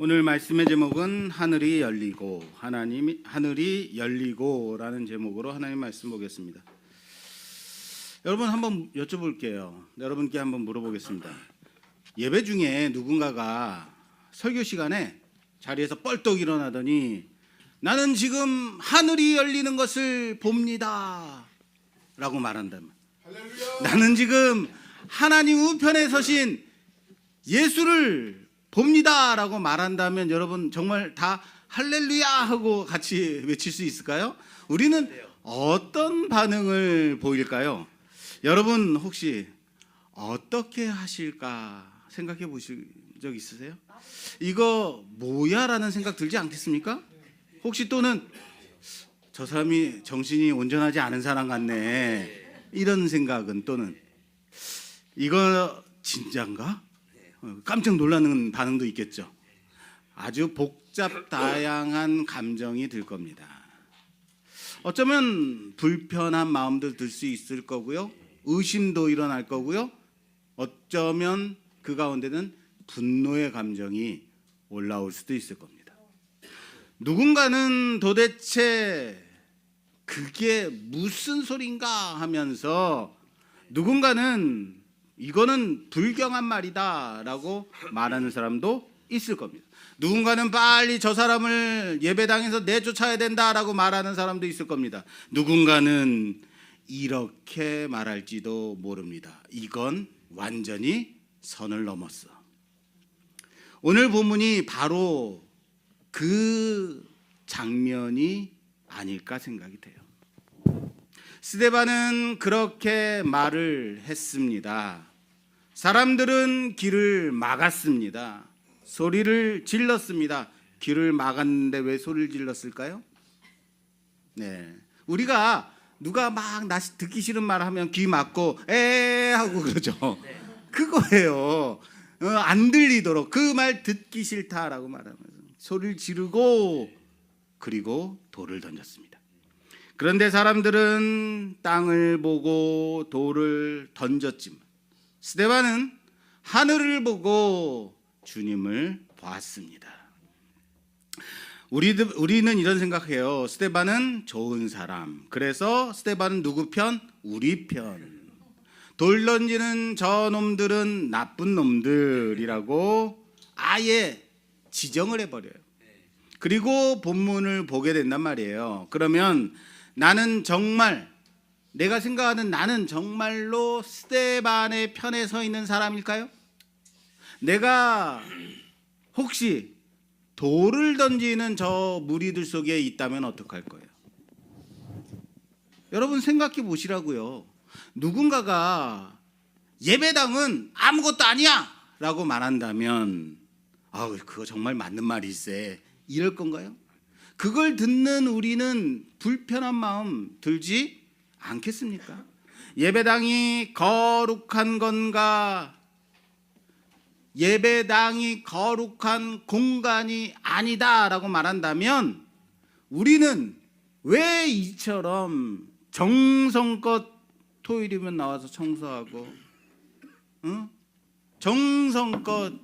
오늘 말씀의 제목은 하늘이 열리고 하늘이 열리고라는 제목으로 하나님 말씀 보겠습니다. 여러분 한번 여쭤볼게요. 여러분께 한번 물어보겠습니다. 예배 중에 누군가가 설교 시간에 자리에서 뻘떡 일어나더니 나는 지금 하늘이 열리는 것을 봅니다 라고 말한다면, 나는 지금 하나님 우편에 서신 예수를 봅니다 라고 말한다면 여러분 정말 다 할렐루야 하고 같이 외칠 수 있을까요? 우리는 어떤 반응을 보일까요? 여러분 혹시 어떻게 하실까 생각해 보실 적 있으세요? 이거 뭐야 라는 생각 들지 않겠습니까? 혹시 또는 저 사람이 정신이 온전하지 않은 사람 같네 이런 생각은, 또는 이거 진짠가? 깜짝 놀라는 반응도 있겠죠. 아주 복잡 다양한 감정이 들 겁니다. 어쩌면 불편한 마음도 들 수 있을 거고요, 의심도 일어날 거고요, 어쩌면 그 가운데는 분노의 감정이 올라올 수도 있을 겁니다. 누군가는 도대체 그게 무슨 소린가 하면서, 누군가는 이거는 불경한 말이다 라고 말하는 사람도 있을 겁니다. 누군가는 빨리 저 사람을 예배당에서 내쫓아야 된다라고 말하는 사람도 있을 겁니다. 누군가는 이렇게 말할지도 모릅니다. 이건 완전히 선을 넘었어. 오늘 본문이 바로 그 장면이 아닐까 생각이 돼요. 스데반은 그렇게 말을 했습니다. 사람들은 길을 막았습니다. 소리를 질렀습니다. 길을 막았는데 왜 소리를 질렀을까요? 네, 우리가 누가 막 나 듣기 싫은 말 하면 귀 막고 에 하고 그러죠. 그거예요. 안 들리도록 그 말 듣기 싫다라고 말하면서 소리를 지르고 그리고 돌을 던졌습니다. 그런데 사람들은 땅을 보고 돌을 던졌지만 스데반은 하늘을 보고 주님을 보았습니다. 우리는 이런 생각해요. 스데반은 좋은 사람. 그래서 스데반은 누구 편? 우리 편. 돌 던지는 저 놈들은 나쁜 놈들이라고 아예 지정을 해버려요. 그리고 본문을 보게 된단 말이에요. 그러면 나는 정말, 내가 생각하는 나는 정말로 스데반의 편에 서 있는 사람일까요? 내가 혹시 돌을 던지는 저 무리들 속에 있다면 어떡할 거예요? 여러분 생각해 보시라고요. 누군가가 예배당은 아무것도 아니야 라고 말한다면 그거 정말 맞는 말일세 이럴 건가요? 그걸 듣는 우리는 불편한 마음 들지 않겠습니까? 예배당이 거룩한 건가? 예배당이 거룩한 공간이 아니다라고 말한다면 우리는 왜 이처럼 정성껏 토요일이면 나와서 청소하고, 정성껏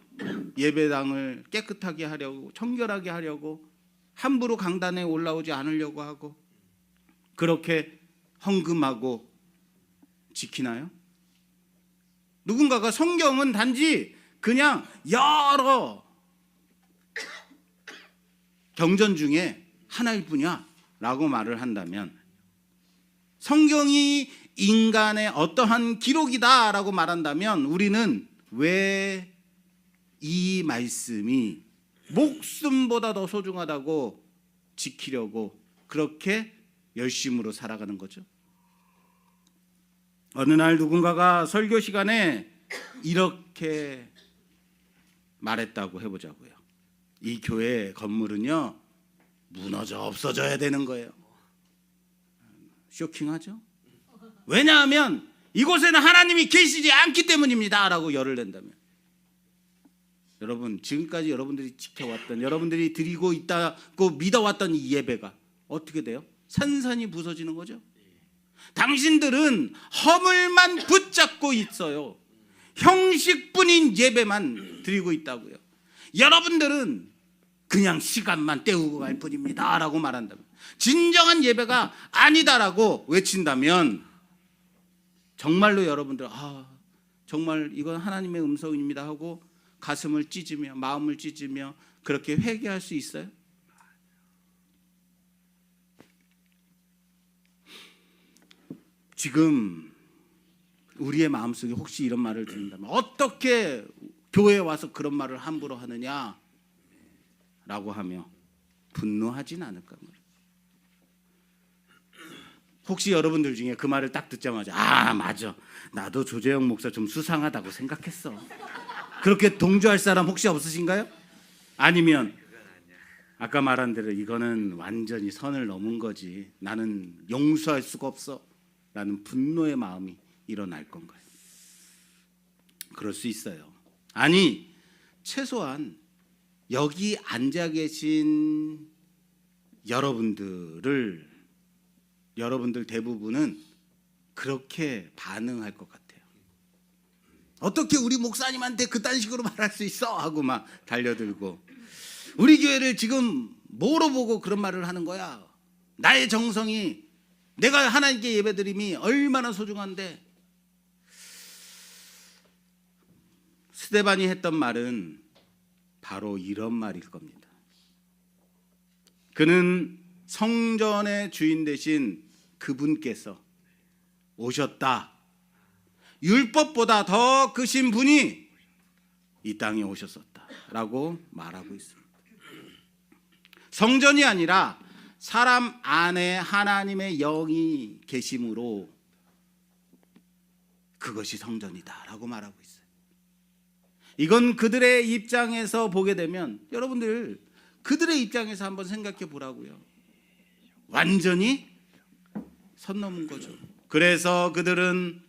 예배당을 깨끗하게 하려고, 청결하게 하려고, 함부로 강단에 올라오지 않으려고 하고 그렇게 헌금하고 지키나요? 누군가가 성경은 단지 그냥 여러 경전 중에 하나일 뿐이야 라고 말을 한다면, 성경이 인간의 어떠한 기록이다 라고 말한다면 우리는 왜 이 말씀이 목숨보다 더 소중하다고 지키려고 그렇게 열심으로 살아가는 거죠? 어느 날 누군가가 설교 시간에 이렇게 말했다고 해보자고요. 이 교회 건물은요 무너져 없어져야 되는 거예요. 쇼킹하죠? 왜냐하면 이곳에는 하나님이 계시지 않기 때문입니다 라고 열을 낸다면, 여러분 지금까지 여러분들이 지켜왔던, 여러분들이 드리고 있다고 믿어왔던 이 예배가 어떻게 돼요? 산산이 부서지는 거죠. 당신들은 허물만 붙잡고 있어요. 형식뿐인 예배만 드리고 있다고요. 여러분들은 그냥 시간만 때우고 갈 뿐입니다 라고 말한다면, 진정한 예배가 아니다라고 외친다면 정말로 여러분들 정말 이건 하나님의 음성입니다 하고 가슴을 찢으며 마음을 찢으며 그렇게 회개할 수 있어요? 지금 우리의 마음속에 혹시 이런 말을 듣는다면 어떻게 교회에 와서 그런 말을 함부로 하느냐 라고 하며 분노하진 않을까 말이에요. 혹시 여러분들 중에 그 말을 딱 듣자마자 맞아, 나도 조재영 목사 좀 수상하다고 생각했어, 그렇게 동조할 사람 혹시 없으신가요? 아니면 아까 말한 대로 이거는 완전히 선을 넘은 거지, 나는 용서할 수가 없어 라는 분노의 마음이 일어날 건가요? 그럴 수 있어요. 아니, 최소한 여기 앉아 계신 여러분들 대부분은 그렇게 반응할 것 같아요. 어떻게 우리 목사님한테 그딴 식으로 말할 수 있어 하고 막 달려들고, 우리 교회를 지금 뭐로 보고 그런 말을 하는 거야, 나의 정성이, 내가 하나님께 예배드림이 얼마나 소중한데. 스데반이 했던 말은 바로 이런 말일 겁니다. 그는 성전의 주인 되신 그분께서 오셨다, 율법보다 더 크신 분이 이 땅에 오셨었다 라고 말하고 있습니다. 성전이 아니라 사람 안에 하나님의 영이 계심으로 그것이 성전이다 라고 말하고 있어요. 이건 그들의 입장에서 보게 되면, 여러분들 그들의 입장에서 한번 생각해 보라고요. 완전히 선 넘은 거죠. 그래서 그들은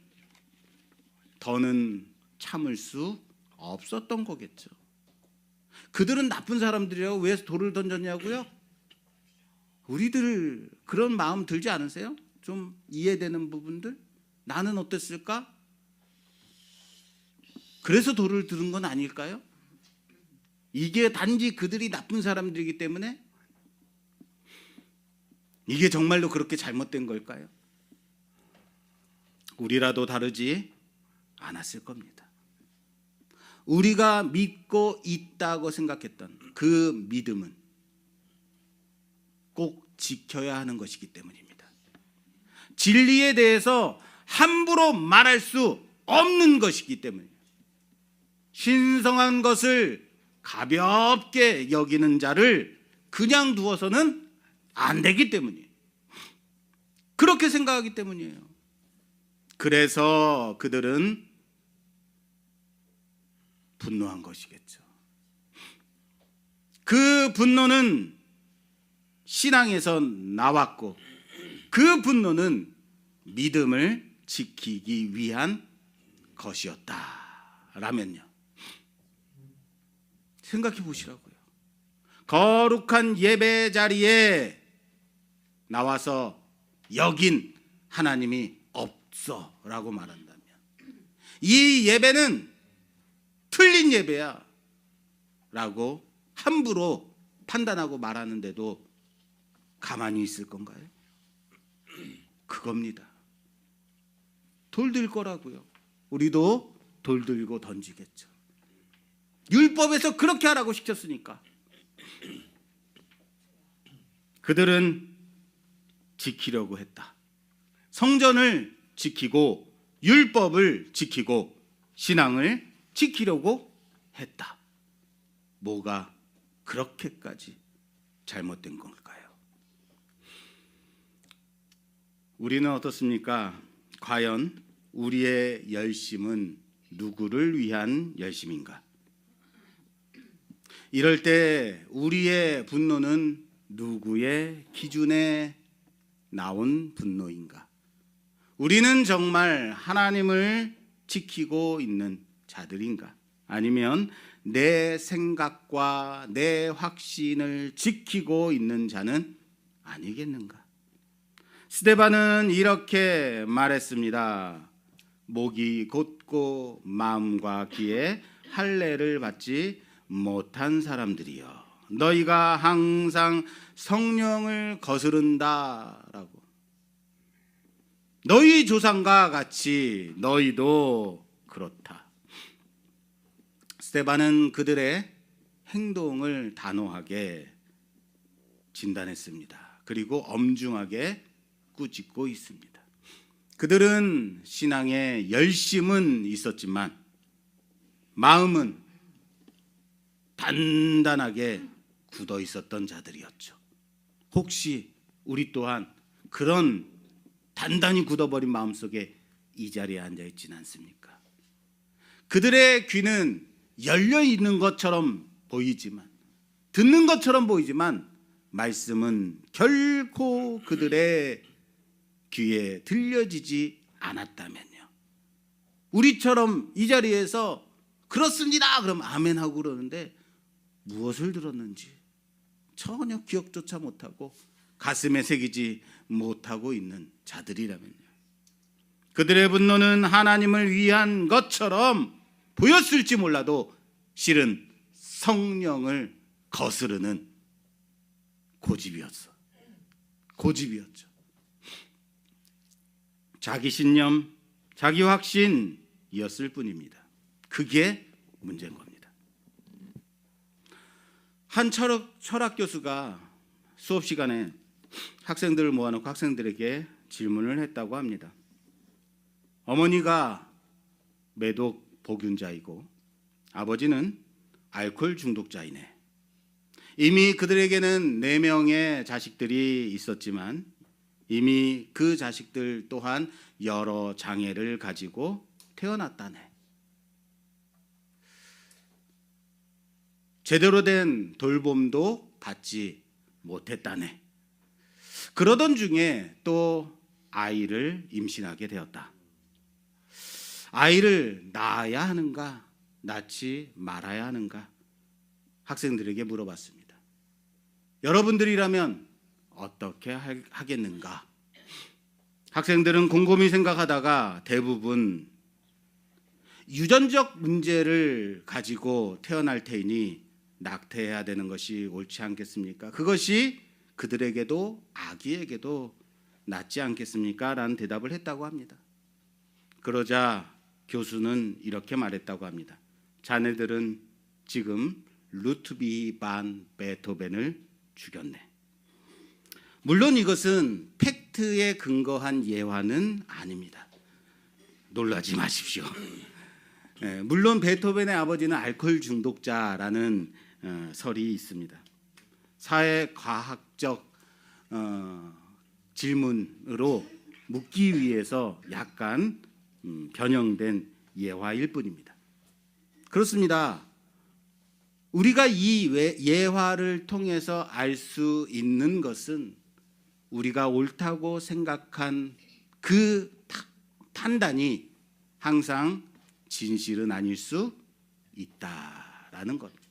더는 참을 수 없었던 거겠죠. 그들은 나쁜 사람들이라고 왜 돌을 던졌냐고요? 우리들 그런 마음 들지 않으세요? 좀 이해되는 부분들? 나는 어땠을까? 그래서 돌을 들은 건 아닐까요? 이게 단지 그들이 나쁜 사람들이기 때문에? 이게 정말로 그렇게 잘못된 걸까요? 우리라도 다르지 않았을 겁니다. 우리가 믿고 있다고 생각했던 그 믿음은 꼭 지켜야 하는 것이기 때문입니다. 진리에 대해서 함부로 말할 수 없는 것이기 때문입니다. 신성한 것을 가볍게 여기는 자를 그냥 두어서는 안 되기 때문이에요. 그렇게 생각하기 때문이에요. 그래서 그들은 분노한 것이겠죠. 그 분노는 신앙에서 나왔고, 그 분노는 믿음을 지키기 위한 것이었다라면요, 생각해 보시라고요. 거룩한 예배 자리에 나와서 여긴 하나님이 없어 라고 말한다면, 이 예배는 틀린 예배야 라고 함부로 판단하고 말하는데도 가만히 있을 건가요? 그겁니다. 돌 들 거라고요. 우리도 돌 들고 던지겠죠. 율법에서 그렇게 하라고 시켰으니까. 그들은 지키려고 했다. 성전을 지키고 율법을 지키고 신앙을 지키려고 했다. 뭐가 그렇게까지 잘못된 걸까요? 우리는 어떻습니까? 과연 우리의 열심은 누구를 위한 열심인가? 이럴 때 우리의 분노는 누구의 기준에 나온 분노인가? 우리는 정말 하나님을 지키고 있는 자들인가? 아니면 내 생각과 내 확신을 지키고 있는 자는 아니겠는가? 스데반은 이렇게 말했습니다. 목이 곧고 마음과 귀에 할례를 받지 못한 사람들이여. 너희가 항상 성령을 거스른다라고. 너희 조상과 같이 너희도 그렇다. 스데반은 그들의 행동을 단호하게 진단했습니다. 그리고 엄중하게 꾸짖고 있습니다. 그들은 신앙에 열심은 있었지만 마음은 단단하게 굳어 있었던 자들이었죠. 혹시 우리 또한 그런 단단히 굳어버린 마음속에 이 자리에 앉아 있지는 않습니까? 그들의 귀는 열려 있는 것처럼 보이지만, 듣는 것처럼 보이지만 말씀은 결코 그들의 귀에 들려지지 않았다면요. 우리처럼 이 자리에서 그렇습니다 그럼 아멘하고 그러는데 무엇을 들었는지 전혀 기억조차 못하고 가슴에 새기지 못하고 있는 자들이라면요. 그들의 분노는 하나님을 위한 것처럼 보였을지 몰라도 실은 성령을 거스르는 고집이었죠. 자기 신념, 자기 확신이었을 뿐입니다. 그게 문제인 겁니다. 한 철학 교수가 수업 시간에 학생들을 모아놓고 학생들에게 질문을 했다고 합니다. 어머니가 매독 복균자이고 아버지는 알코올 중독자이네. 이미 그들에게는 4명의 자식들이 있었지만 이미 그 자식들 또한 여러 장애를 가지고 태어났다네. 제대로 된 돌봄도 받지 못했다네. 그러던 중에 또 아이를 임신하게 되었다. 아이를 낳아야 하는가, 낳지 말아야 하는가 학생들에게 물어봤습니다. 여러분들이라면 어떻게 하겠는가? 학생들은 곰곰이 생각하다가 대부분 유전적 문제를 가지고 태어날 테니 낙태해야 되는 것이 옳지 않겠습니까? 그것이 그들에게도 아기에게도 낫지 않겠습니까? 라는 대답을 했다고 합니다. 그러자 교수는 이렇게 말했다고 합니다. 자네들은 지금 루트비 반 베토벤을 죽였네. 물론 이것은 팩트에 근거한 예화는 아닙니다. 놀라지 마십시오. 물론 베토벤의 아버지는 알코올 중독자라는 설이 있습니다. 사회과학적 질문으로 묻기 위해서 약간 변형된 예화일 뿐입니다. 그렇습니다. 우리가 이 예화를 통해서 알 수 있는 것은 우리가 옳다고 생각한 그 판단이 항상 진실은 아닐 수 있다라는 겁니다.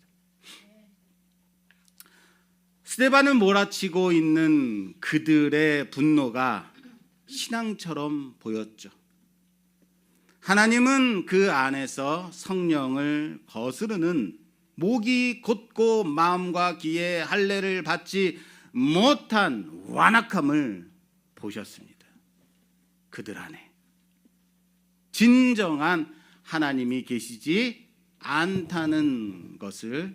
스데반을 몰아치고 있는 그들의 분노가 신앙처럼 보였죠. 하나님은 그 안에서 성령을 거스르는 목이 곧고 마음과 귀에 할례를 받지 못한 완악함을 보셨습니다. 그들 안에 진정한 하나님이 계시지 않다는 것을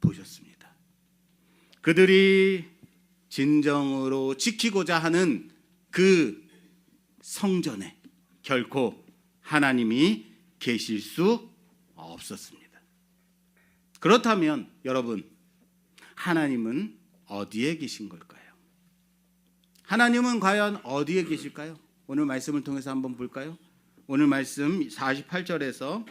보셨습니다. 그들이 진정으로 지키고자 하는 그 성전에 결코 하나님이 계실 수 없었습니다. 그렇다면 여러분, 하나님은 어디에 계신 걸까요? 하나님은 과연 어디에 계실까요? 오늘 말씀을 통해서 한번 볼까요? 오늘 말씀 48절에서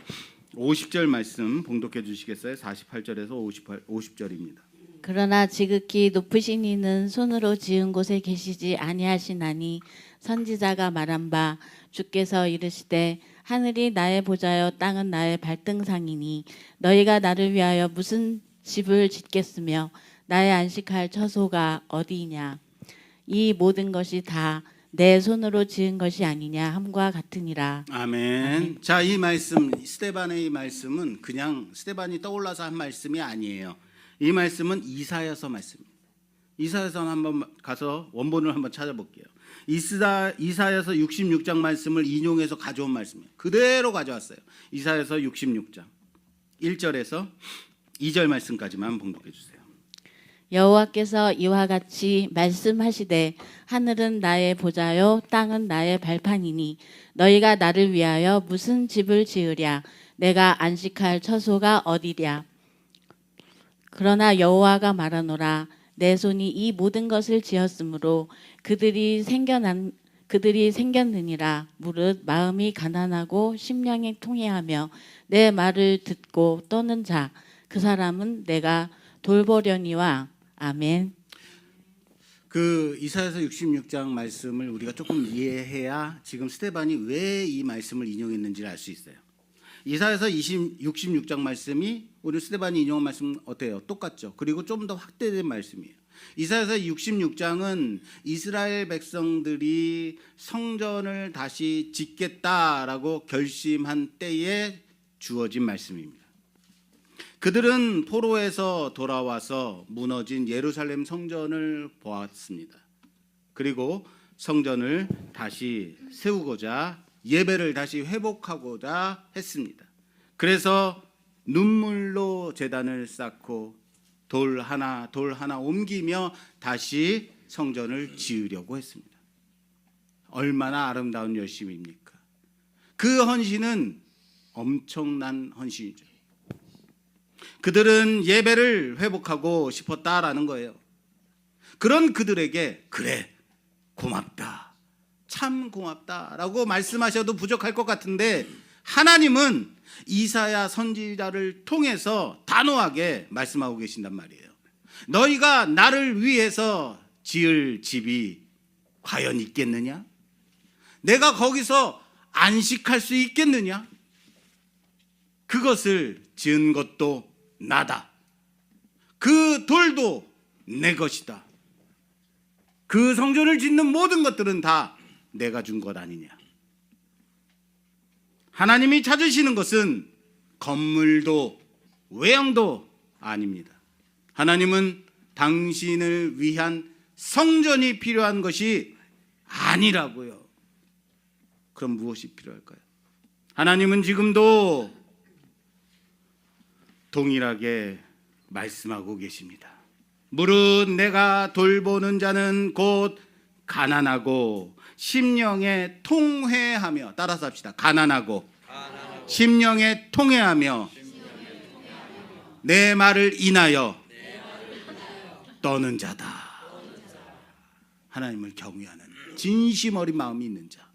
50절 말씀 봉독해 주시겠어요? 48절에서 50절입니다. 그러나 지극히 높으신 이는 손으로 지은 곳에 계시지 아니하시나니 선지자가 말한 바 주께서 이르시되 하늘이 나의 보좌여 땅은 나의 발등상이니 너희가 나를 위하여 무슨 집을 짓겠으며 나의 안식할 처소가 어디이냐. 이 모든 것이 다 내 손으로 지은 것이 아니냐 함과 같으니라. 아멘. 자, 이 말씀, 스데반의 이 말씀은 그냥 스데반이 떠올라서 한 말씀이 아니에요. 이 말씀은 이사야서 말씀입니다. 이사야서 한번 가서 원본을 한번 찾아볼게요. 이사야서 66장 말씀을 인용해서 가져온 말씀이에요. 그대로 가져왔어요. 이사야서 66장 1절에서 2절 말씀까지만 봉독해 주세요. 여호와께서 이와 같이 말씀하시되 하늘은 나의 보좌요 땅은 나의 발판이니 너희가 나를 위하여 무슨 집을 지으랴 내가 안식할 처소가 어디랴. 그러나 여호와가 말하노라 내 손이 이 모든 것을 지었으므로 그들이 생겼느니라. 무릇 마음이 가난하고 심령이 통회하며 내 말을 듣고 떠는 자 그 사람은 내가 돌보려니와. 아멘. 그 이사야서 66장 말씀을 우리가 조금 이해해야 지금 스데반이 왜 이 말씀을 인용했는지를 알 수 있어요. 이사야서 66장 말씀이 우리 스데반이 인용한 말씀 어때요? 똑같죠. 그리고 좀 더 확대된 말씀이에요. 이사야서 66장은 이스라엘 백성들이 성전을 다시 짓겠다라고 결심한 때에 주어진 말씀입니다. 그들은 포로에서 돌아와서 무너진 예루살렘 성전을 보았습니다. 그리고 성전을 다시 세우고자 예배를 다시 회복하고자 했습니다. 그래서 눈물로 제단을 쌓고 돌 하나 옮기며 다시 성전을 지으려고 했습니다. 얼마나 아름다운 열심입니까? 그 헌신은 엄청난 헌신이죠. 그들은 예배를 회복하고 싶었다라는 거예요. 그런 그들에게 그래 고맙다 참 고맙다라고 말씀하셔도 부족할 것 같은데 하나님은 이사야 선지자를 통해서 단호하게 말씀하고 계신단 말이에요. 너희가 나를 위해서 지을 집이 과연 있겠느냐? 내가 거기서 안식할 수 있겠느냐? 그것을 지은 것도 나다. 그 돌도 내 것이다. 그 성전을 짓는 모든 것들은 다 내가 준 것 아니냐. 하나님이 찾으시는 것은 건물도 외형도 아닙니다. 하나님은 당신을 위한 성전이 필요한 것이 아니라고요. 그럼 무엇이 필요할까요? 하나님은 지금도 동일하게 말씀하고 계십니다. 무릇 내가 돌보는 자는 곧 가난하고 심령에 통회하며, 따라서 합시다. 가난하고 심령에 통회하며 내 말을 인하여 떠는 자다. 하나님을 경외하는 진심 어린 마음이 있는 자.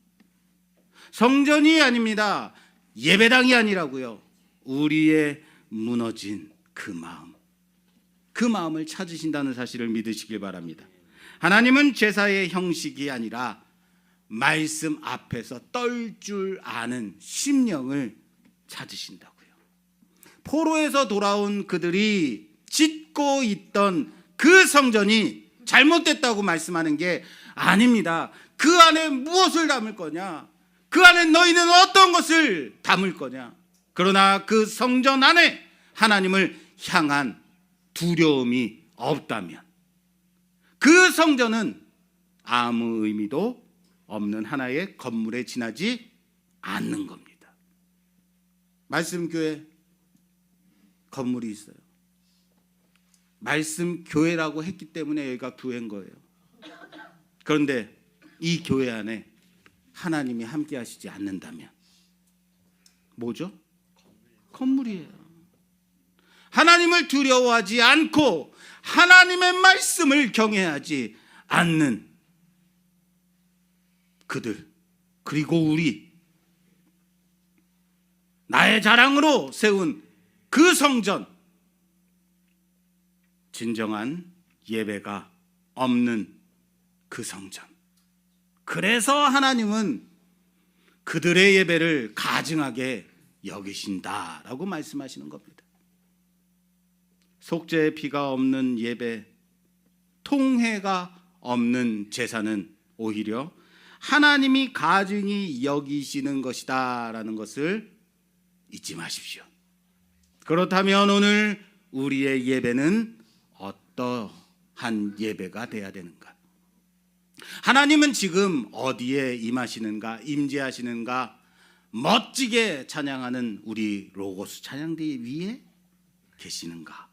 성전이 아닙니다. 예배당이 아니라고요. 우리의 무너진 그 마음, 그 마음을 찾으신다는 사실을 믿으시길 바랍니다. 하나님은 제사의 형식이 아니라 말씀 앞에서 떨 줄 아는 심령을 찾으신다고요. 포로에서 돌아온 그들이 짓고 있던 그 성전이 잘못됐다고 말씀하는 게 아닙니다. 그 안에 무엇을 담을 거냐? 그 안에 너희는 어떤 것을 담을 거냐? 그러나 그 성전 안에 하나님을 향한 두려움이 없다면 그 성전은 아무 의미도 없는 하나의 건물에 지나지 않는 겁니다. 말씀교회 건물이 있어요. 말씀교회라고 했기 때문에 여기가 교회인 거예요. 그런데 이 교회 안에 하나님이 함께 하시지 않는다면 뭐죠? 건물이에요. 하나님을 두려워하지 않고 하나님의 말씀을 경외하지 않는 그들, 그리고 우리, 나의 자랑으로 세운 그 성전, 진정한 예배가 없는 그 성전. 그래서 하나님은 그들의 예배를 가증하게 여기신다라고 말씀하시는 겁니다. 속죄의 피가 없는 예배, 통회가 없는 제사는 오히려 하나님이 가증히 여기시는 것이다라는 것을 잊지 마십시오. 그렇다면 오늘 우리의 예배는 어떠한 예배가 돼야 되는가? 하나님은 지금 어디에 임하시는가, 임재하시는가? 멋지게 찬양하는 우리 로고스 찬양대 위에 계시는가?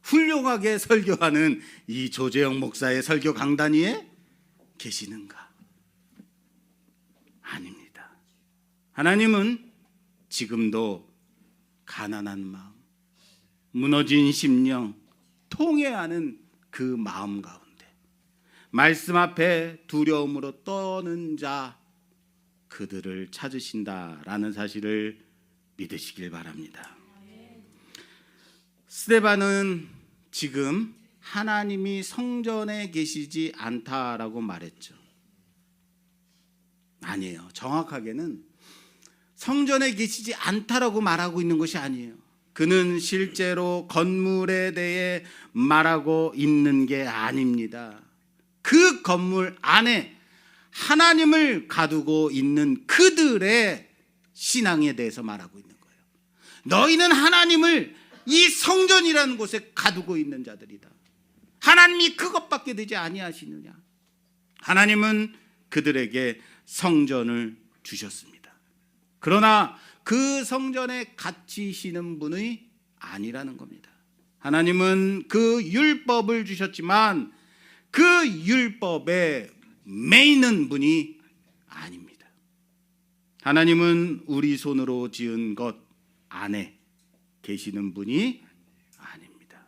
훌륭하게 설교하는 이 조재영 목사의 설교 강단 위에 계시는가? 아닙니다. 하나님은 지금도 가난한 마음, 무너진 심령, 통회하는 그 마음 가운데 말씀 앞에 두려움으로 떠는 자 그들을 찾으신다라는 사실을 믿으시길 바랍니다. 스데반은 지금 하나님이 성전에 계시지 않다라고 말했죠. 아니에요. 정확하게는 성전에 계시지 않다라고 말하고 있는 것이 아니에요. 그는 실제로 건물에 대해 말하고 있는 게 아닙니다. 그 건물 안에 하나님을 가두고 있는 그들의 신앙에 대해서 말하고 있는 거예요. 너희는 하나님을 이 성전이라는 곳에 가두고 있는 자들이다. 하나님이 그것밖에 되지 아니하시느냐. 하나님은 그들에게 성전을 주셨습니다. 그러나 그 성전에 갇히시는 분이 아니라는 겁니다. 하나님은 그 율법을 주셨지만 그 율법에 매이는 분이 아닙니다. 하나님은 우리 손으로 지은 것 안에 계시는 분이 아닙니다.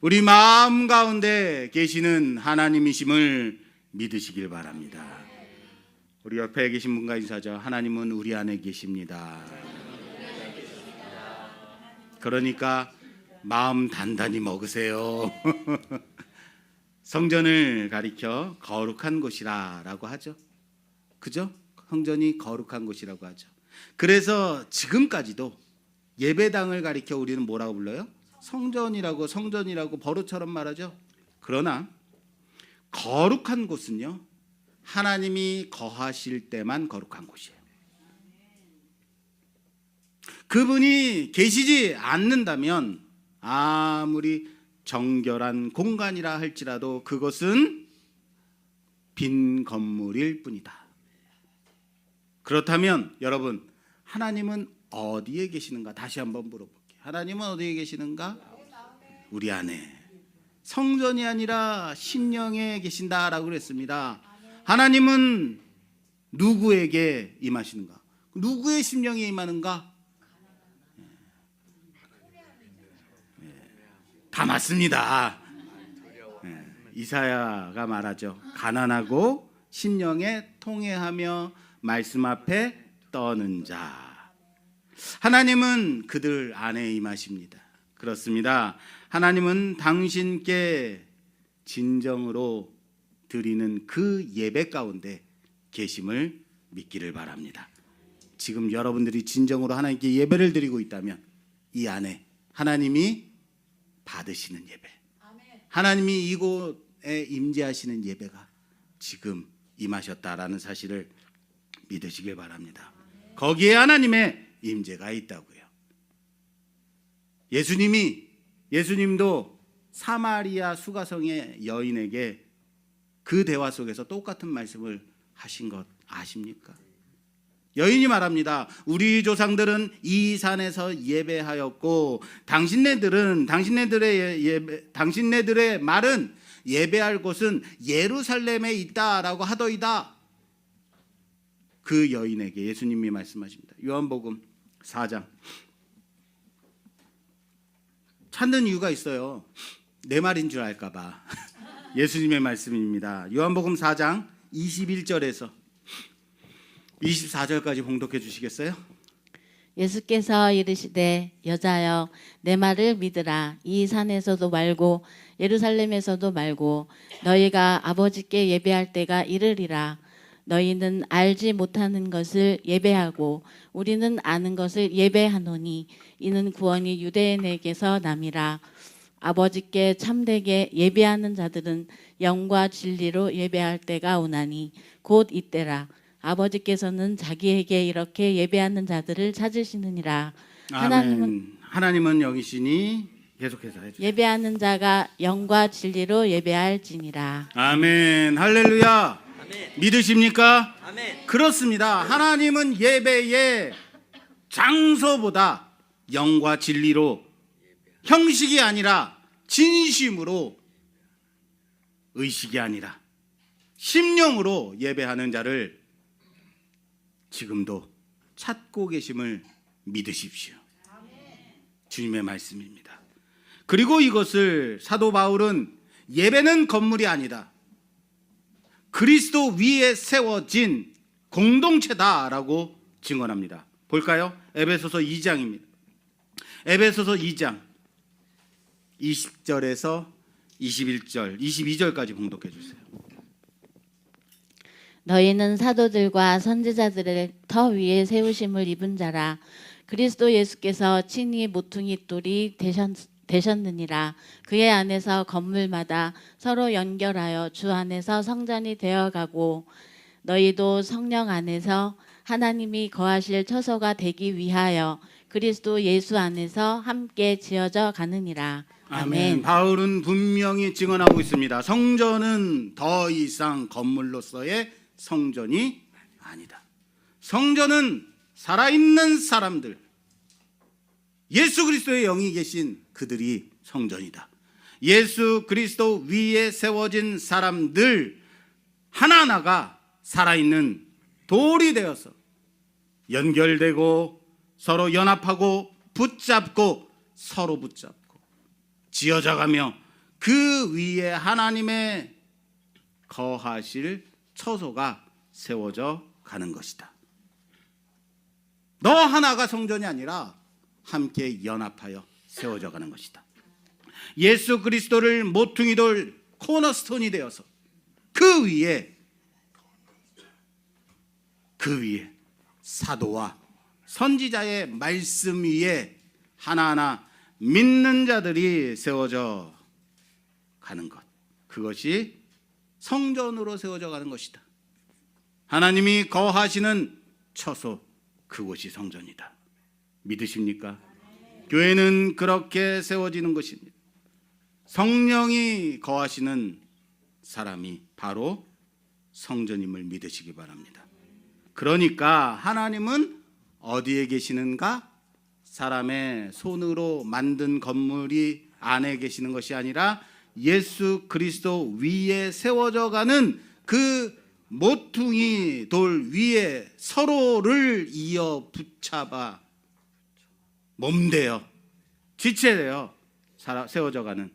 우리 마음 가운데 계시는 하나님이심을 믿으시길 바랍니다. 우리 옆에 계신 분과 인사하죠. 하나님은 우리 안에 계십니다. 그러니까 마음 단단히 먹으세요. 성전을 가리켜 거룩한 곳이라고 하죠. 그죠? 성전이 거룩한 곳이라고 하죠. 그래서 지금까지도 예배당을 가리켜 우리는 뭐라고 불러요? 성전이라고 버릇처럼 말하죠. 그러나 거룩한 곳은요, 하나님이 거하실 때만 거룩한 곳이에요. 그분이 계시지 않는다면 아무리 정결한 공간이라 할지라도 그것은 빈 건물일 뿐이다. 그렇다면 여러분, 하나님은 어디에 계시는가? 다시 한번 물어볼게요. 하나님은 어디에 계시는가? 우리 안에. 성전이 아니라 심령에 계신다라고 그랬습니다. 하나님은 누구에게 임하시는가? 누구의 심령에 임하는가? 다 맞습니다. 이사야가 말하죠. 가난하고 심령에 통회하며 말씀 앞에 떠는 자. 하나님은 그들 안에 임하십니다. 그렇습니다. 하나님은 당신께 진정으로 드리는 그 예배 가운데 계심을 믿기를 바랍니다. 지금 여러분들이 진정으로 하나님께 예배를 드리고 있다면 이 안에 하나님이 받으시는 예배, 하나님이 이곳에 임재하시는 예배가 지금 임하셨다라는 사실을 믿으시길 바랍니다. 거기에 하나님의 임재가 있다고요. 예수님도 사마리아 수가성의 여인에게 그 대화 속에서 똑같은 말씀을 하신 것 아십니까? 여인이 말합니다. 우리 조상들은 이 산에서 예배하였고 당신네들의 말은 예배할 곳은 예루살렘에 있다라고 하더이다. 그 여인에게 예수님이 말씀하십니다. 요한복음 4장. 찾는 이유가 있어요. 내 말인 줄 알까 봐. 예수님의 말씀입니다. 요한복음 4장 21절에서 24절까지 봉독해 주시겠어요? 예수께서 이르시되 여자여 내 말을 믿으라. 이 산에서도 말고 예루살렘에서도 말고 너희가 아버지께 예배할 때가 이르리라. 너희는 알지 못하는 것을 예배하고 우리는 아는 것을 예배하노니 이는 구원이 유대인에게서 남이라. 아버지께 참되게 예배하는 자들은 영과 진리로 예배할 때가 오나니 곧 이때라. 아버지께서는 자기에게 이렇게 예배하는 자들을 찾으시느니라. 아멘. 하나님은 영이시니 계속해서 해주세요. 예배하는 자가 영과 진리로 예배할지니라. 아멘. 할렐루야. 아멘. 믿으십니까? 아멘. 그렇습니다. 하나님은 예배의 장소보다 영과 진리로, 형식이 아니라 진심으로, 의식이 아니라 심령으로 예배하는 자를 지금도 찾고 계심을 믿으십시오. 주님의 말씀입니다. 그리고 이것을 사도 바울은 예배는 건물이 아니다, 그리스도 위에 세워진 공동체다라고 증언합니다. 볼까요? 에베소서 2장입니다. 에베소서 2장 20절에서 21절, 22절까지 봉독해 주세요. 너희는 사도들과 선지자들을 더 위에 세우심을 입은 자라. 그리스도 예수께서 친히 모퉁이 돌이 되셨느니라. 그의 안에서 건물마다 서로 연결하여 주 안에서 성전이 되어가고 너희도 성령 안에서 하나님이 거하실 처소가 되기 위하여 그리스도 예수 안에서 함께 지어져 가느니라. 아멘. 바울은 분명히 증언하고 있습니다. 성전은 더 이상 건물로서의 성전이 아니다. 성전은 살아있는 사람들, 예수 그리스도의 영이 계신 그들이 성전이다. 예수 그리스도 위에 세워진 사람들 하나하나가 살아있는 돌이 되어서 연결되고 서로 연합하고 붙잡고 서로 붙잡고 지어져가며 그 위에 하나님의 거하실 처소가 세워져 가는 것이다. 너 하나가 성전이 아니라 함께 연합하여 세워져 가는 것이다. 예수 그리스도를 모퉁이돌 코너스톤이 되어서 그 위에 사도와 선지자의 말씀 위에 하나하나 믿는 자들이 세워져 가는 것, 그것이 성전으로 세워져 가는 것이다. 하나님이 거하시는 처소, 그곳이 성전이다. 믿으십니까? 교회는 그렇게 세워지는 것입니다. 성령이 거하시는 사람이 바로 성전임을 믿으시기 바랍니다. 그러니까 하나님은 어디에 계시는가? 사람의 손으로 만든 건물이 안에 계시는 것이 아니라 예수 그리스도 위에 세워져 가는 그 모퉁이 돌 위에 서로를 이어 붙잡아 몸되어 지체되어 세워져 가는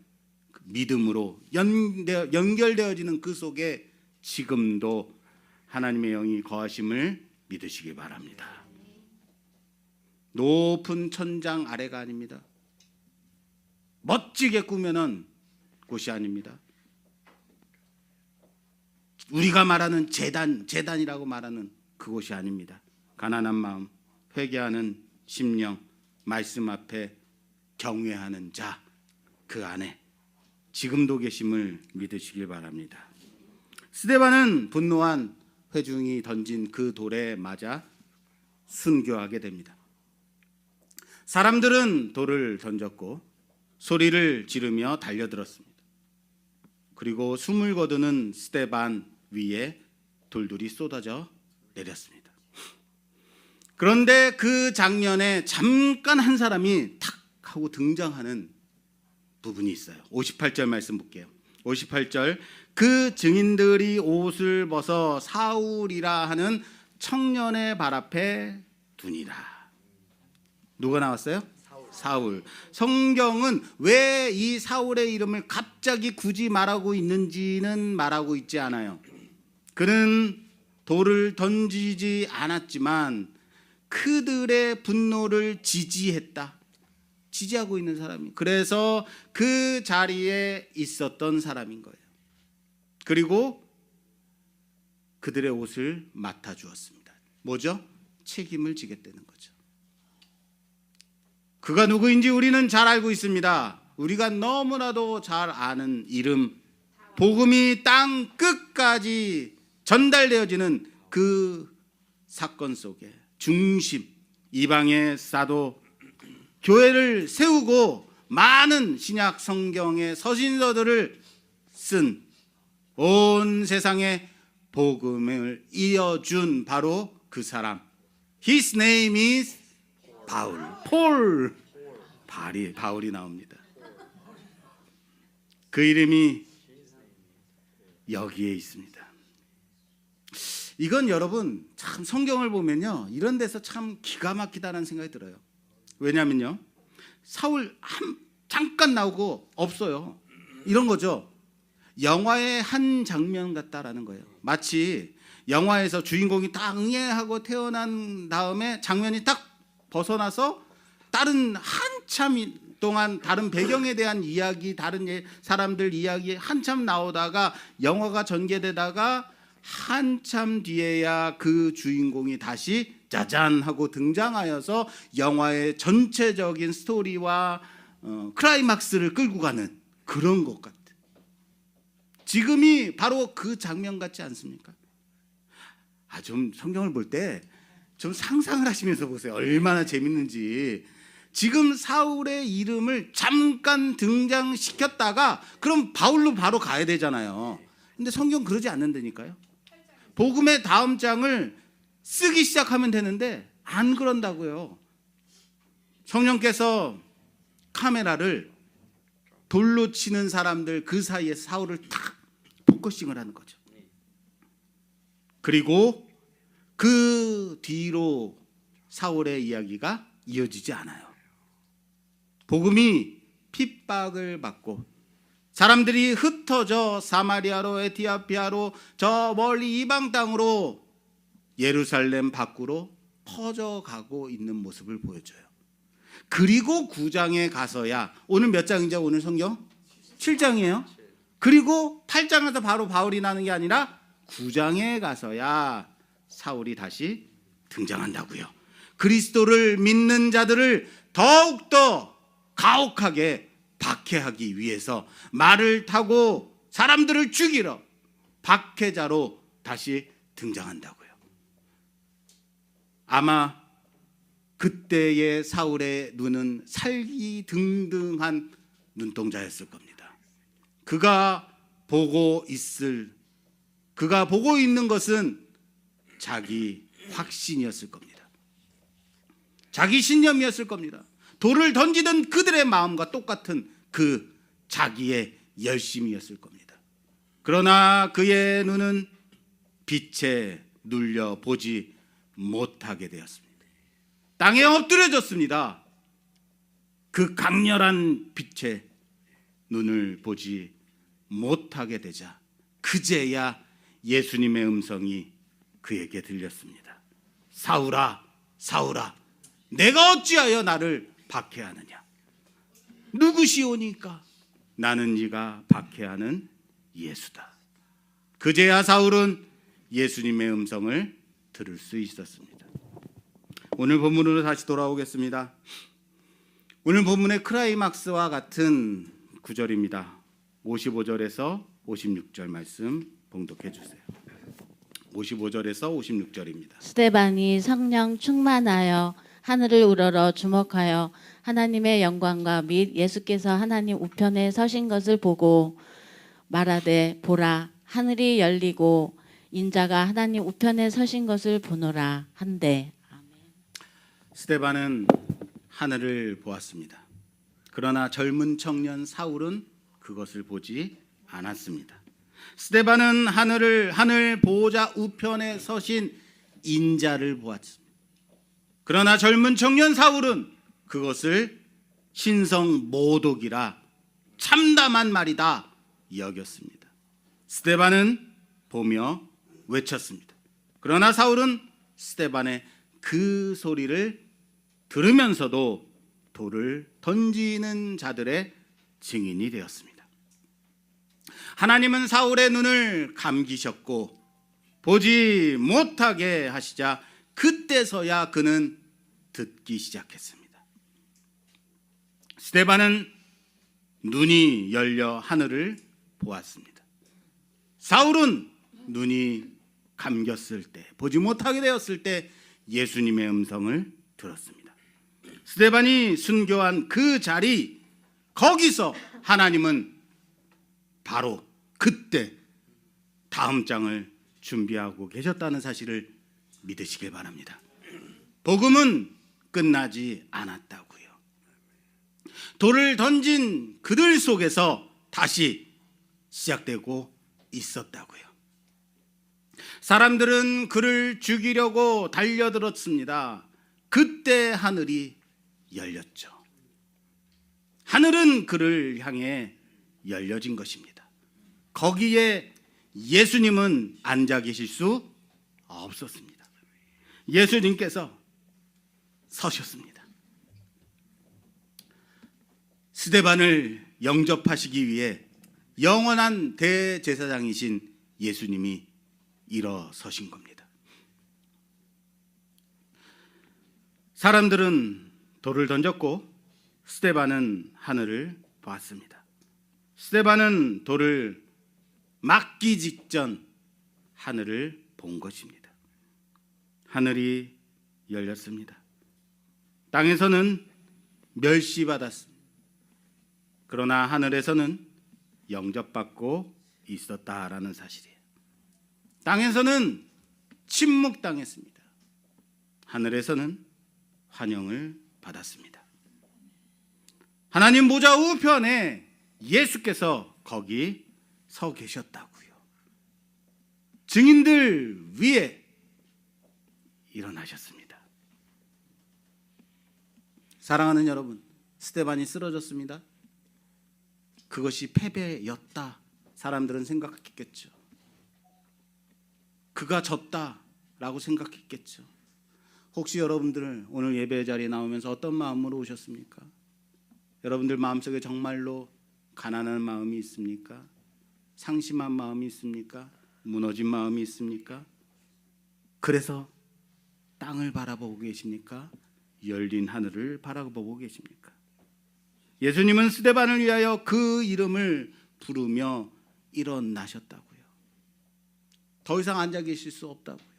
믿음으로 연결되어지는 그 속에 지금도 하나님의 영이 거하심을 믿으시기 바랍니다. 높은 천장 아래가 아닙니다. 멋지게 꾸며놓은 곳이 아닙니다. 우리가 말하는 재단이라고 말하는 그곳이 아닙니다. 가난한 마음, 회개하는 심령, 말씀 앞에 경외하는 자, 그 안에 지금도 계심을 믿으시길 바랍니다. 스데반은 분노한 회중이 던진 그 돌에 맞아 순교하게 됩니다. 사람들은 돌을 던졌고 소리를 지르며 달려들었습니다. 그리고 숨을 거두는 스데반 위에 돌들이 쏟아져 내렸습니다. 그런데 그 장면에 잠깐 한 사람이 탁 하고 등장하는 부분이 있어요. 58절 말씀 볼게요. 58절, 그 증인들이 옷을 벗어 사울이라 하는 청년의 발 앞에 두니라. 누가 나왔어요? 사울. 성경은 왜 이 사울의 이름을 갑자기 굳이 말하고 있는지는 말하고 있지 않아요. 그는 돌을 던지지 않았지만 그들의 분노를 지지했다. 지지하고 있는 사람이. 그래서 그 자리에 있었던 사람인 거예요. 그리고 그들의 옷을 맡아 주었습니다. 뭐죠? 책임을 지겠다는 거죠. 그가 누구인지 우리는 잘 알고 있습니다. 우리가 너무나도 잘 아는 이름, 복음이 땅 끝까지 전달되어지는 그 사건 속에 중심, 이방의 사도, 교회를 세우고 많은 신약 성경의 서신서들을 쓴 온 세상에 복음을 이어준 바로 그 사람. His name is 바울. 폴. 바울이 나옵니다. 그 이름이 여기에 있습니다. 이건 여러분 참 성경을 보면요, 이런 데서 참 기가 막히다는 생각이 들어요. 왜냐면요, 사울 잠깐 나오고 없어요. 이런 거죠. 영화의 한 장면 같다라는 거예요. 마치 영화에서 주인공이 딱 응애하고 태어난 다음에 장면이 딱 벗어나서 다른 한참 동안 다른 배경에 대한 이야기, 다른 사람들 이야기 한참 나오다가 영화가 전개되다가 한참 뒤에야 그 주인공이 다시 짜잔 하고 등장하여서 영화의 전체적인 스토리와 클라이막스를 끌고 가는 그런 것 같아요. 지금이 바로 그 장면 같지 않습니까? 좀 성경을 볼 때 좀 상상을 하시면서 보세요. 얼마나 재밌는지. 지금 사울의 이름을 잠깐 등장시켰다가 그럼 바울로 바로 가야 되잖아요. 근데 성경 그러지 않는다니까요. 복음의 다음 장을 쓰기 시작하면 되는데 안 그런다고요. 성령께서 카메라를 돌로 치는 사람들 그 사이에 사울을 탁 포커싱을 하는 거죠. 그리고 그 뒤로 사울의 이야기가 이어지지 않아요. 복음이 핍박을 받고 사람들이 흩어져 사마리아로, 에티오피아로, 저 멀리 이방 땅으로 예루살렘 밖으로 퍼져가고 있는 모습을 보여줘요. 그리고 9장에 가서야, 오늘 몇 장이죠? 오늘 성경? 7장이에요. 그리고 8장에서 바로 바울이 나는 게 아니라 9장에 가서야 사울이 다시 등장한다고요. 그리스도를 믿는 자들을 더욱더 가혹하게 박해하기 위해서 말을 타고 사람들을 죽이러 박해자로 다시 등장한다고요. 아마 그때의 사울의 눈은 살기등등한 눈동자였을 겁니다. 그가 보고 있는 것은 자기 확신이었을 겁니다. 자기 신념이었을 겁니다. 돌을 던지던 그들의 마음과 똑같은 그 자기의 열심이었을 겁니다. 그러나 그의 눈은 빛에 눌려 보지 못하게 되었습니다. 땅에 엎드려졌습니다. 그 강렬한 빛에 눈을 보지 못하게 되자 그제야 예수님의 음성이 그에게 들렸습니다. 사울아, 사울아, 내가 어찌하여 나를 박해하느냐? 누구시오니까? 나는 네가 박해하는 예수다. 그제야 사울은 예수님의 음성을 들을 수 있었습니다. 오늘 본문으로 다시 돌아오겠습니다. 오늘 본문의 클라이막스와 같은 구절입니다. 55절에서 56절 말씀 봉독해 주세요. 55절에서 56절입니다. 스데반이 성령 충만하여 하늘을 우러러 주목하여 하나님의 영광과 및 예수께서 하나님 우편에 서신 것을 보고 말하되 보라 하늘이 열리고 인자가 하나님 우편에 서신 것을 보노라 한대. 스데반은 하늘을 보았습니다. 그러나 젊은 청년 사울은 그것을 보지 않았습니다. 스데반은 하늘 보호자 우편에 서신 인자를 보았습니다. 그러나 젊은 청년 사울은 그것을 신성 모독이라 참담한 말이다 여겼습니다. 스데반은 보며 외쳤습니다. 그러나 사울은 스데반의 그 소리를 들으면서도 돌을 던지는 자들의 증인이 되었습니다. 하나님은 사울의 눈을 감기셨고 보지 못하게 하시자 그때서야 그는 듣기 시작했습니다. 스데반은 눈이 열려 하늘을 보았습니다. 사울은 눈이 감겼을 때, 보지 못하게 되었을 때 예수님의 음성을 들었습니다. 스데반이 순교한 그 자리, 거기서 하나님은 바로 그때 다음 장을 준비하고 계셨다는 사실을 믿으시길 바랍니다. 복음은 끝나지 않았다고요. 돌을 던진 그들 속에서 다시 시작되고 있었다고요. 사람들은 그를 죽이려고 달려들었습니다. 그때 하늘이 열렸죠. 하늘은 그를 향해 열려진 것입니다. 거기에 예수님은 앉아 계실 수 없었습니다. 예수님께서 서셨습니다. 스데반을 영접하시기 위해 영원한 대제사장이신 예수님이 일어서신 겁니다. 사람들은 돌을 던졌고 스데반은 하늘을 보았습니다. 스데반은 돌을 맞기 직전 하늘을 본 것입니다. 하늘이 열렸습니다. 땅에서는 멸시받았습니다. 그러나 하늘에서는 영접받고 있었다라는 사실이에요. 땅에서는 침묵당했습니다. 하늘에서는 환영을 받았습니다. 하나님 보좌 우편에 예수께서 거기 서 계셨다고요. 증인들 위에 일어나셨습니다. 사랑하는 여러분, 스데반이 쓰러졌습니다. 그것이 패배였다. 사람들은 생각했겠죠. 그가 졌다라고 생각했겠죠. 혹시 여러분들 오늘 예배 자리에 나오면서 어떤 마음으로 오셨습니까? 여러분들 마음속에 정말로 가난한 마음이 있습니까? 상심한 마음이 있습니까? 무너진 마음이 있습니까? 그래서 땅을 바라보고 계십니까? 열린 하늘을 바라보고 계십니까? 예수님은 스데반을 위하여 그 이름을 부르며 일어나셨다고요. 더 이상 앉아 계실 수 없다고요.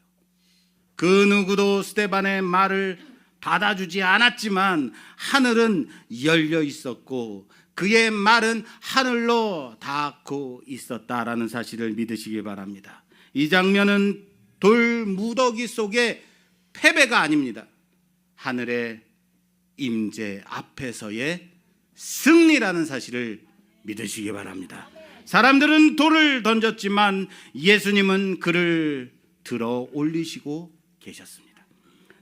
그 누구도 스데반의 말을 받아주지 않았지만 하늘은 열려 있었고 그의 말은 하늘로 닿고 있었다라는 사실을 믿으시기 바랍니다. 이 장면은 돌 무더기 속의 패배가 아닙니다. 하늘의 임재 앞에서의 승리라는 사실을 믿으시기 바랍니다. 사람들은 돌을 던졌지만 예수님은 그를 들어 올리시고 계셨습니다.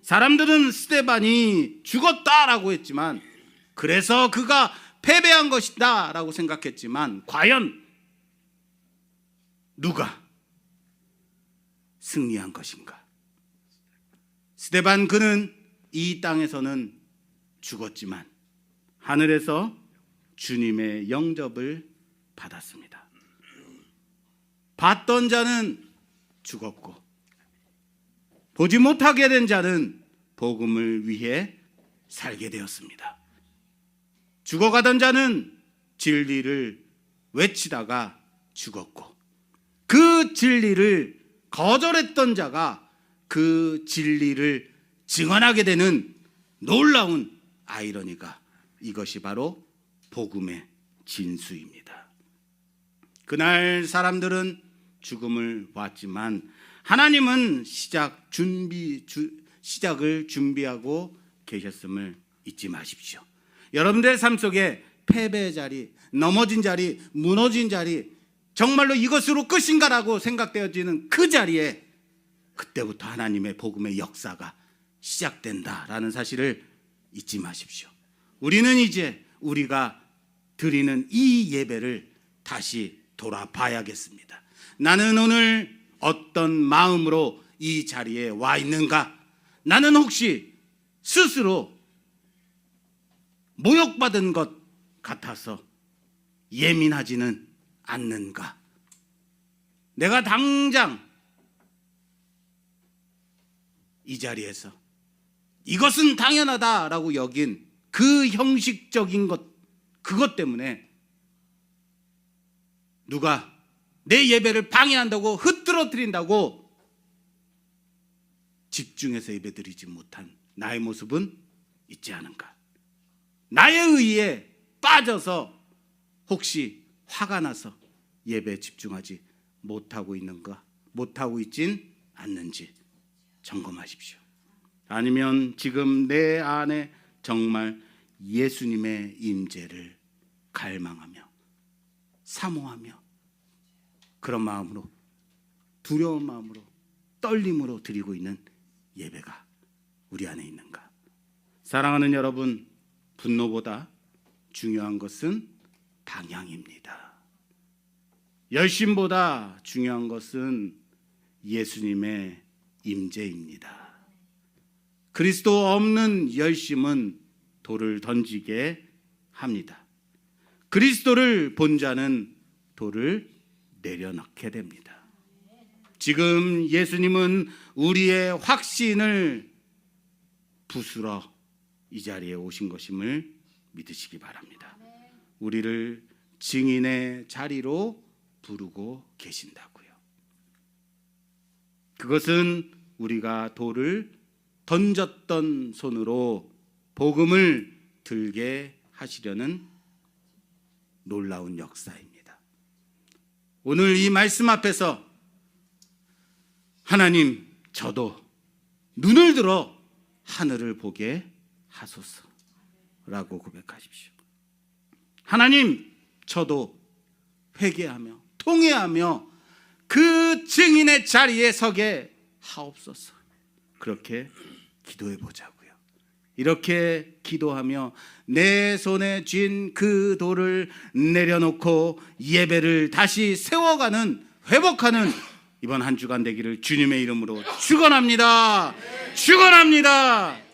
사람들은 스데반이 죽었다라고 했지만 그래서 그가 패배한 것이다 라고 생각했지만 과연 누가 승리한 것인가? 스데반 그는 이 땅에서는 죽었지만 하늘에서 주님의 영접을 받았습니다. 봤던 자는 죽었고 보지 못하게 된 자는 복음을 위해 살게 되었습니다. 죽어가던 자는 진리를 외치다가 죽었고 그 진리를 거절했던 자가 그 진리를 증언하게 되는 놀라운 아이러니가 이것이 바로 복음의 진수입니다. 그날 사람들은 죽음을 봤지만 하나님은 시작을 준비하고 계셨음을 잊지 마십시오. 여러분들의 삶 속에 패배의 자리, 넘어진 자리, 무너진 자리, 정말로 이것으로 끝인가라고 생각되어지는 그 자리에 그때부터 하나님의 복음의 역사가 시작된다라는 사실을 잊지 마십시오. 우리는 이제 우리가 드리는 이 예배를 다시 돌아봐야겠습니다. 나는 오늘 어떤 마음으로 이 자리에 와 있는가? 나는 혹시 스스로 모욕받은 것 같아서 예민하지는 않는가? 내가 당장 이 자리에서 이것은 당연하다라고 여긴 그 형식적인 것, 그것 때문에 누가 내 예배를 방해한다고 흐트러뜨린다고 집중해서 예배드리지 못한 나의 모습은 있지 않은가? 나의 의에 빠져서 혹시 화가 나서 예배에 집중하지 못하고 있는가, 못하고 있진 않는지 점검하십시오. 아니면 지금 내 안에 정말 예수님의 임재를 갈망하며 사모하며 그런 마음으로, 두려운 마음으로, 떨림으로 드리고 있는 예배가 우리 안에 있는가? 사랑하는 여러분, 분노보다 중요한 것은 방향입니다. 열심보다 중요한 것은 예수님의 임재입니다. 그리스도 없는 열심은 돌을 던지게 합니다. 그리스도를 본 자는 돌을 내려놓게 됩니다. 지금 예수님은 우리의 확신을 부수러 이 자리에 오신 것임을 믿으시기 바랍니다. 우리를 증인의 자리로 부르고 계신다고요. 그것은 우리가 돌을 던졌던 손으로 복음을 들게 하시려는 놀라운 역사입니다. 오늘 이 말씀 앞에서 하나님, 저도 눈을 들어 하늘을 보게 하소서라고 고백하십시오. 하나님, 저도 회개하며 통회하며 그 증인의 자리에 서게 하옵소서. 그렇게 기도해 보자고요. 이렇게 기도하며 내 손에 쥔 그 돌을 내려놓고 예배를 다시 세워가는, 회복하는 이번 한 주간 되기를 주님의 이름으로 축원합니다. 축원합니다.